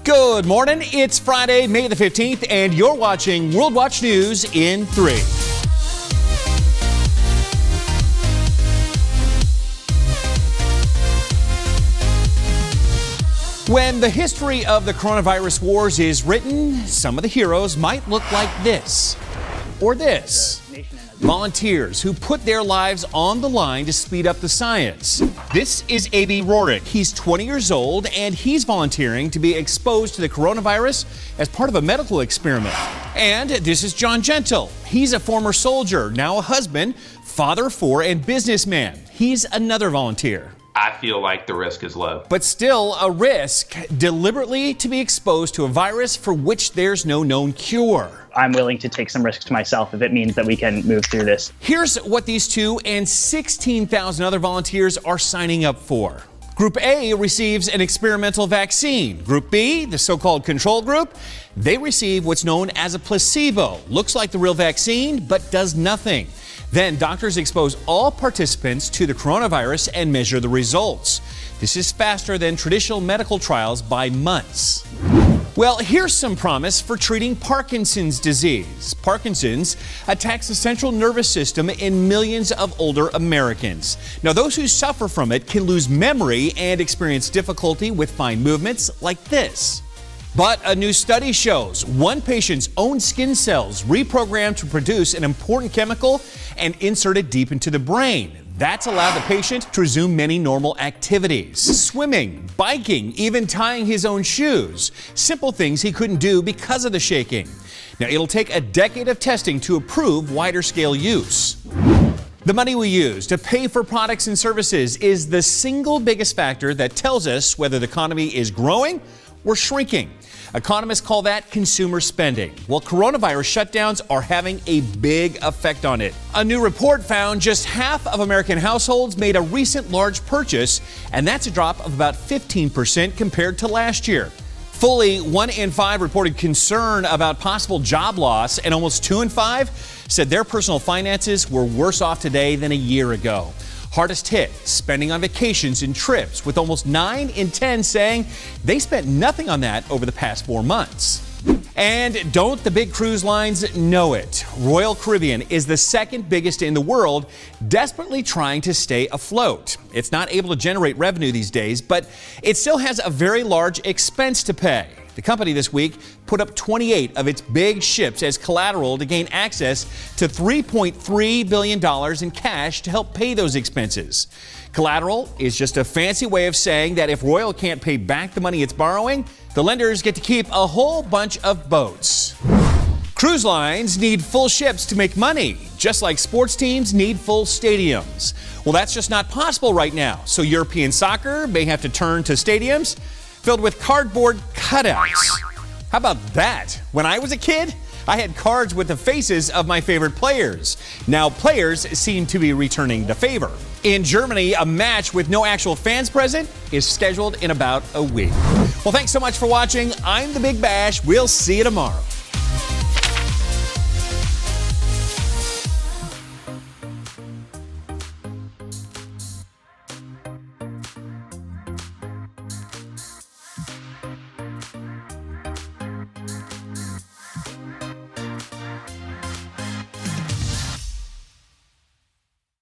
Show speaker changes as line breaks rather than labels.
Good morning. It's Friday, May the 15th, and you're watching World Watch News in 3. When the history of the coronavirus wars is written, some of the heroes might look like this or this. Volunteers who put their lives on the line to speed up the science. This is A.B. Rorick. He's 20 years old, and he's volunteering to be exposed to the coronavirus as part of a medical experiment. And this is John Gentle. He's a former soldier, now a husband, father of 4, and businessman. He's another volunteer.
I feel like the risk is low.
But still a risk, deliberately to be exposed to a virus for which there's no known cure.
I'm willing to take some risks myself if it means that we can move through this.
Here's what these 2 and 16,000 other volunteers are signing up for. Group A receives an experimental vaccine. Group B, the so-called control group, they receive what's known as a placebo. Looks like the real vaccine, but does nothing. Then doctors expose all participants to the coronavirus and measure the results. This is faster than traditional medical trials by months. Well, here's some promise for treating Parkinson's disease. Parkinson's attacks the central nervous system in millions of older Americans. Now, those who suffer from it can lose memory and experience difficulty with fine movements like this. But a new study shows one patient's own skin cells reprogrammed to produce an important chemical and inserted deep into the brain. That's allowed the patient to resume many normal activities. Swimming, biking, even tying his own shoes. Simple things he couldn't do because of the shaking. Now, it'll take a decade of testing to approve wider scale use. The money we use to pay for products and services is the single biggest factor that tells us whether the economy is growing or shrinking. Economists call that consumer spending. Well, coronavirus shutdowns are having a big effect on it. A new report found just half of American households made a recent large purchase, and that's a drop of about 15% compared to last year. Fully 1 in 5 reported concern about possible job loss, and almost 2 in 5 said their personal finances were worse off today than a year ago. Hardest hit, spending on vacations and trips, with almost 9 in 10 saying they spent nothing on that over the past 4 months. And don't the big cruise lines know it? Royal Caribbean is the second biggest in the world, desperately trying to stay afloat. It's not able to generate revenue these days, but it still has a very large expense to pay. The company this week put up 28 of its big ships as collateral to gain access to $3.3 billion in cash to help pay those expenses. Collateral is just a fancy way of saying that if Royal can't pay back the money it's borrowing, the lenders get to keep a whole bunch of boats. Cruise lines need full ships to make money, just like sports teams need full stadiums. Well, that's just not possible right now, so European soccer may have to turn to stadiums filled with cardboard cutouts. How about that? When I was a kid, I had cards with the faces of my favorite players. Now players seem to be returning the favor. In Germany, a match with no actual fans present is scheduled in about a week. Well, thanks so much for watching. I'm the Big Bash. We'll see you tomorrow.